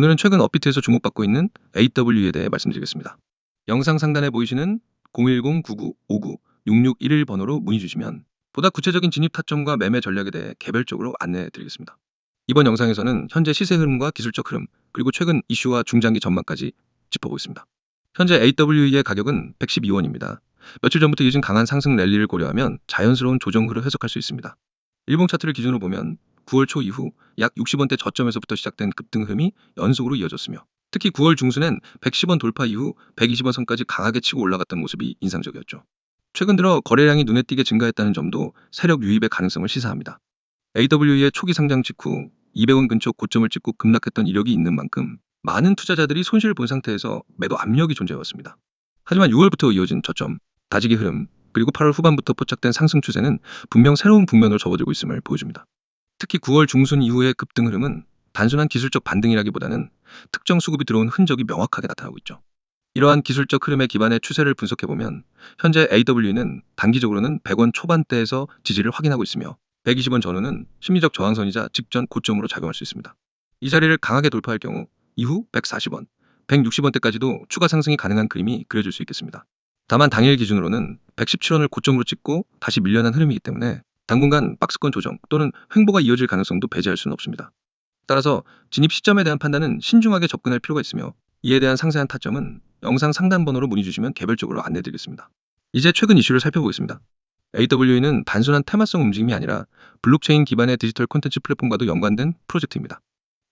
오늘은 최근 업비트에서 주목받고 있는 AW에 대해 말씀드리겠습니다. 영상 상단에 보이시는 010-9959-6611 번호로 문의 주시면 보다 구체적인 진입 타점과 매매 전략에 대해 개별적으로 안내해 드리겠습니다. 이번 영상에서는 현재 시세 흐름과 기술적 흐름, 그리고 최근 이슈와 중장기 전망까지 짚어보겠습니다. 현재 AWE의 가격은 112원입니다. 며칠 전부터 이어진 강한 상승 랠리를 고려하면 자연스러운 조정으로 해석할 수 있습니다. 일봉 차트를 기준으로 보면 9월 초 이후 약 60원대 저점에서부터 시작된 급등 흐름이 연속으로 이어졌으며, 특히 9월 중순엔 110원 돌파 이후 120원 선까지 강하게 치고 올라갔던 모습이 인상적이었죠. 최근 들어 거래량이 눈에 띄게 증가했다는 점도 세력 유입의 가능성을 시사합니다. AWE의 초기 상장 직후 200원 근처 고점을 찍고 급락했던 이력이 있는 만큼 많은 투자자들이 손실을 본 상태에서 매도 압력이 존재해왔습니다. 하지만 6월부터 이어진 저점, 다지기 흐름, 그리고 8월 후반부터 포착된 상승 추세는 분명 새로운 국면으로 접어들고 있음을 보여줍니다. 특히 9월 중순 이후의 급등 흐름은 단순한 기술적 반등이라기보다는 특정 수급이 들어온 흔적이 명확하게 나타나고 있죠. 이러한 기술적 흐름의 기반의 추세를 분석해보면 현재 AW는 단기적으로는 100원 초반대에서 지지를 확인하고 있으며 120원 전후는 심리적 저항선이자 직전 고점으로 작용할 수 있습니다. 이 자리를 강하게 돌파할 경우 이후 140원, 160원대까지도 추가 상승이 가능한 그림이 그려질 수 있겠습니다. 다만 당일 기준으로는 117원을 고점으로 찍고 다시 밀려난 흐름이기 때문에 당분간 박스권 조정 또는 횡보가 이어질 가능성도 배제할 수는 없습니다. 따라서 진입 시점에 대한 판단은 신중하게 접근할 필요가 있으며, 이에 대한 상세한 타점은 영상 상단 번호로 문의 주시면 개별적으로 안내드리겠습니다. 이제 최근 이슈를 살펴보겠습니다. AW는 단순한 테마성 움직임이 아니라 블록체인 기반의 디지털 콘텐츠 플랫폼과도 연관된 프로젝트입니다.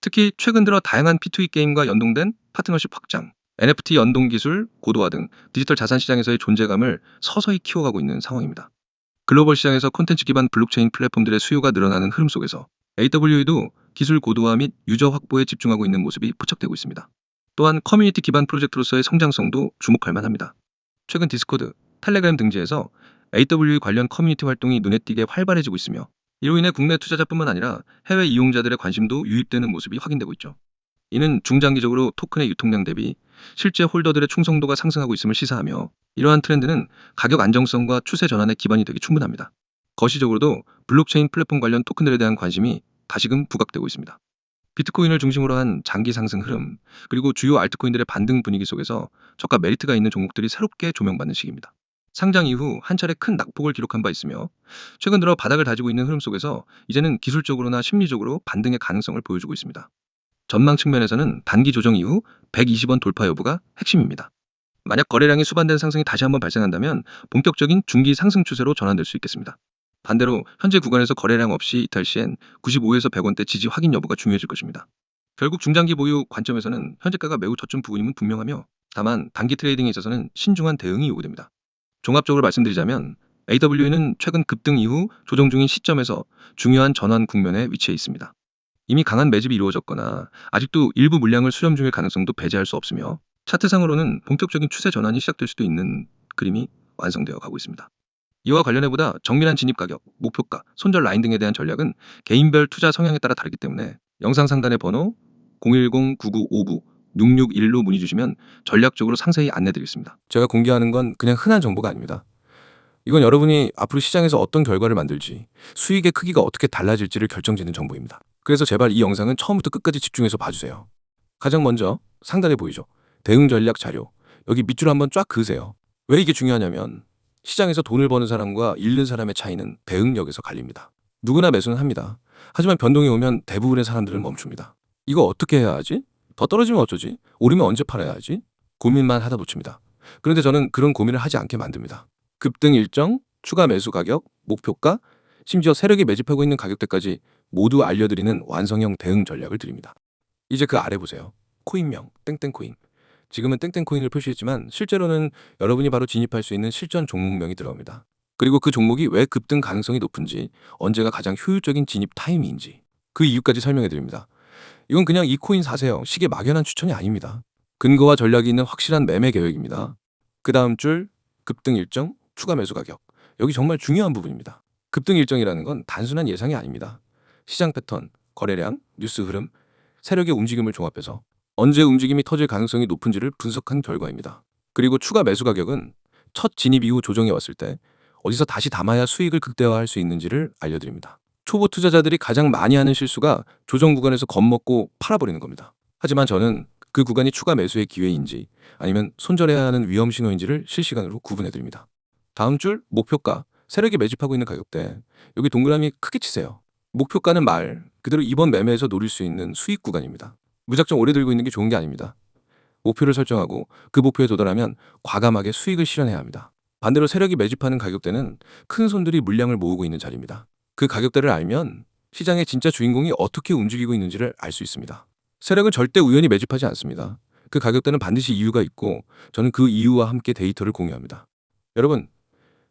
특히 최근 들어 다양한 P2E 게임과 연동된 파트너십 확장, NFT 연동 기술, 고도화 등 디지털 자산 시장에서의 존재감을 서서히 키워가고 있는 상황입니다. 글로벌 시장에서 콘텐츠 기반 블록체인 플랫폼들의 수요가 늘어나는 흐름 속에서 AWE도 기술 고도화 및 유저 확보에 집중하고 있는 모습이 포착되고 있습니다. 또한 커뮤니티 기반 프로젝트로서의 성장성도 주목할 만합니다. 최근 디스코드, 텔레그램 등지에서 AWE 관련 커뮤니티 활동이 눈에 띄게 활발해지고 있으며, 이로 인해 국내 투자자뿐만 아니라 해외 이용자들의 관심도 유입되는 모습이 확인되고 있죠. 이는 중장기적으로 토큰의 유통량 대비 실제 홀더들의 충성도가 상승하고 있음을 시사하며, 이러한 트렌드는 가격 안정성과 추세 전환의 기반이 되기 충분합니다. 거시적으로도 블록체인 플랫폼 관련 토큰들에 대한 관심이 다시금 부각되고 있습니다. 비트코인을 중심으로 한 장기 상승 흐름, 그리고 주요 알트코인들의 반등 분위기 속에서 저가 메리트가 있는 종목들이 새롭게 조명받는 시기입니다. 상장 이후 한 차례 큰 낙폭을 기록한 바 있으며, 최근 들어 바닥을 다지고 있는 흐름 속에서 이제는 기술적으로나 심리적으로 반등의 가능성을 보여주고 있습니다. 전망 측면에서는 단기 조정 이후 120원 돌파 여부가 핵심입니다. 만약 거래량이 수반된 상승이 다시 한번 발생한다면 본격적인 중기 상승 추세로 전환될 수 있겠습니다. 반대로 현재 구간에서 거래량 없이 이탈 시엔 95에서 100원대 지지 확인 여부가 중요해질 것입니다. 결국 중장기 보유 관점에서는 현재가가 매우 저점 부분임은 분명하며, 다만 단기 트레이딩에 있어서는 신중한 대응이 요구됩니다. 종합적으로 말씀드리자면 AW는 최근 급등 이후 조정 중인 시점에서 중요한 전환 국면에 위치해 있습니다. 이미 강한 매집이 이루어졌거나 아직도 일부 물량을 수렴 중일 가능성도 배제할 수 없으며, 차트상으로는 본격적인 추세 전환이 시작될 수도 있는 그림이 완성되어 가고 있습니다. 이와 관련해 보다 정밀한 진입 가격, 목표가, 손절 라인 등에 대한 전략은 개인별 투자 성향에 따라 다르기 때문에 영상 상단의 번호 010-9959-6611로 문의 주시면 전략적으로 상세히 안내드리겠습니다. 제가 공개하는 건 그냥 흔한 정보가 아닙니다. 이건 여러분이 앞으로 시장에서 어떤 결과를 만들지, 수익의 크기가 어떻게 달라질지를 결정짓는 정보입니다. 그래서 제발 이 영상은 처음부터 끝까지 집중해서 봐주세요. 가장 먼저 상단에 보이죠? 대응 전략 자료. 여기 밑줄 한번 쫙 그으세요. 왜 이게 중요하냐면 시장에서 돈을 버는 사람과 잃는 사람의 차이는 대응력에서 갈립니다. 누구나 매수는 합니다. 하지만 변동이 오면 대부분의 사람들은 멈춥니다. 이거 어떻게 해야 하지? 더 떨어지면 어쩌지? 오르면 언제 팔아야 하지? 고민만 하다 놓칩니다. 그런데 저는 그런 고민을 하지 않게 만듭니다. 급등 일정, 추가 매수 가격, 목표가, 심지어 세력이 매집하고 있는 가격대까지 모두 알려드리는 완성형 대응 전략을 드립니다. 이제 그 아래 보세요. 코인명, 땡땡코인. 지금은 땡땡코인을 표시했지만 실제로는 여러분이 바로 진입할 수 있는 실전 종목명이 들어옵니다. 그리고 그 종목이 왜 급등 가능성이 높은지, 언제가 가장 효율적인 진입 타이밍인지 그 이유까지 설명해 드립니다. 이건 그냥 이 코인 사세요, 식의 막연한 추천이 아닙니다. 근거와 전략이 있는 확실한 매매 계획입니다. 그 다음 줄 급등 일정, 추가 매수 가격. 여기 정말 중요한 부분입니다. 급등 일정이라는 건 단순한 예상이 아닙니다. 시장 패턴, 거래량, 뉴스 흐름, 세력의 움직임을 종합해서 언제 움직임이 터질 가능성이 높은지를 분석한 결과입니다. 그리고 추가 매수 가격은 첫 진입 이후 조정이 왔을 때 어디서 다시 담아야 수익을 극대화할 수 있는지를 알려드립니다. 초보 투자자들이 가장 많이 하는 실수가 조정 구간에서 겁먹고 팔아버리는 겁니다. 하지만 저는 그 구간이 추가 매수의 기회인지 아니면 손절해야 하는 위험 신호인지를 실시간으로 구분해 드립니다. 다음 줄 목표가, 세력이 매집하고 있는 가격대, 여기 동그라미 크게 치세요. 목표가는 말 그대로 이번 매매에서 노릴 수 있는 수익 구간입니다. 무작정 오래 들고 있는 게 좋은 게 아닙니다. 목표를 설정하고 그 목표에 도달하면 과감하게 수익을 실현해야 합니다. 반대로 세력이 매집하는 가격대는 큰 손들이 물량을 모으고 있는 자리입니다. 그 가격대를 알면 시장의 진짜 주인공이 어떻게 움직이고 있는지를 알 수 있습니다. 세력은 절대 우연히 매집하지 않습니다. 그 가격대는 반드시 이유가 있고 저는 그 이유와 함께 데이터를 공유합니다. 여러분,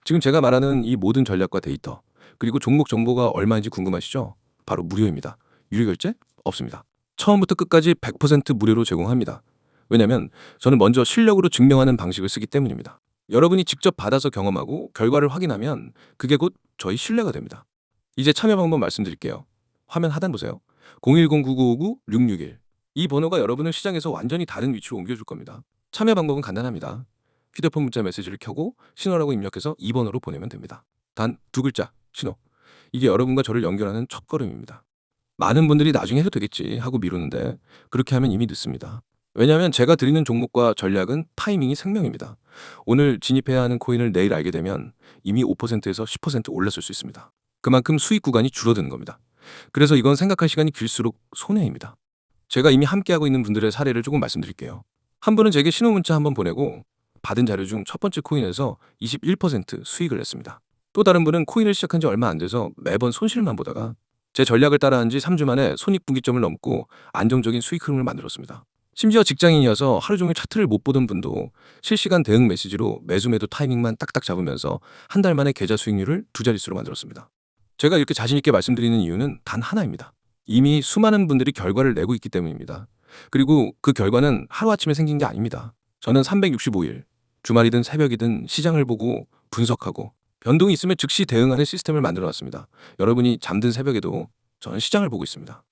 지금 제가 말하는 이 모든 전략과 데이터, 그리고 종목 정보가 얼마인지 궁금하시죠? 바로 무료입니다. 유료 결제 없습니다. 처음부터 끝까지 100% 무료로 제공합니다. 왜냐면 저는 먼저 실력으로 증명하는 방식을 쓰기 때문입니다. 여러분이 직접 받아서 경험하고 결과를 확인하면 그게 곧 저희 신뢰가 됩니다. 이제 참여 방법 말씀드릴게요. 화면 하단 보세요. 010-9959-661. 이 번호가 여러분을 시장에서 완전히 다른 위치로 옮겨줄 겁니다. 참여 방법은 간단합니다. 휴대폰 문자 메시지를 켜고 신호라고 입력해서 2번으로 보내면 됩니다. 단 두 글자, 신호. 이게 여러분과 저를 연결하는 첫걸음입니다. 많은 분들이 나중에 해도 되겠지 하고 미루는데 그렇게 하면 이미 늦습니다. 왜냐하면 제가 드리는 종목과 전략은 타이밍이 생명입니다. 오늘 진입해야 하는 코인을 내일 알게 되면 이미 5%에서 10% 올랐을 수 있습니다. 그만큼 수익 구간이 줄어드는 겁니다. 그래서 이건 생각할 시간이 길수록 손해입니다. 제가 이미 함께하고 있는 분들의 사례를 조금 말씀드릴게요. 한 분은 제게 신호 문자 한번 보내고 받은 자료 중 첫 번째 코인에서 21% 수익을 냈습니다. 또 다른 분은 코인을 시작한 지 얼마 안 돼서 매번 손실만 보다가 제 전략을 따라한 지 3주 만에 손익분기점을 넘고 안정적인 수익 흐름을 만들었습니다. 심지어 직장인이어서 하루 종일 차트를 못 보던 분도 실시간 대응 메시지로 매수 매도 타이밍만 딱딱 잡으면서 한 달 만에 계좌 수익률을 두 자릿수로 만들었습니다. 제가 이렇게 자신 있게 말씀드리는 이유는 단 하나입니다. 이미 수많은 분들이 결과를 내고 있기 때문입니다. 그리고 그 결과는 하루아침에 생긴 게 아닙니다. 저는 365일, 주말이든 새벽이든 시장을 보고 분석하고 변동이 있으면 즉시 대응하는 시스템을 만들어 놨습니다. 여러분이 잠든 새벽에도 저는 시장을 보고 있습니다.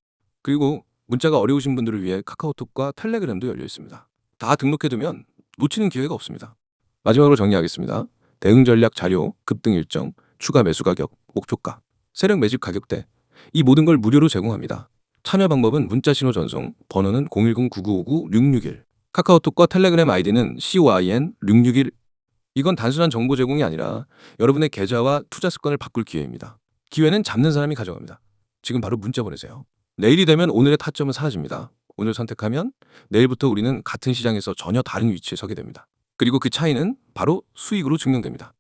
그리고 문자가 어려우신 분들을 위해 카카오톡과 텔레그램도 열려 있습니다. 다 등록해두면 놓치는 기회가 없습니다. 마지막으로 정리하겠습니다. 대응 전략 자료, 급등 일정, 추가 매수 가격, 목표가, 세력 매집 가격대, 이 모든 걸 무료로 제공합니다. 참여 방법은 문자 신호 전송, 번호는 010-9959-661, 카카오톡과 텔레그램 아이디는 COIN661. 이건 단순한 정보 제공이 아니라 여러분의 계좌와 투자 습관을 바꿀 기회입니다. 기회는 잡는 사람이 가져갑니다. 지금 바로 문자 보내세요. 내일이 되면 오늘의 타점은 사라집니다. 오늘 선택하면 내일부터 우리는 같은 시장에서 전혀 다른 위치에 서게 됩니다. 그리고 그 차이는 바로 수익으로 증명됩니다.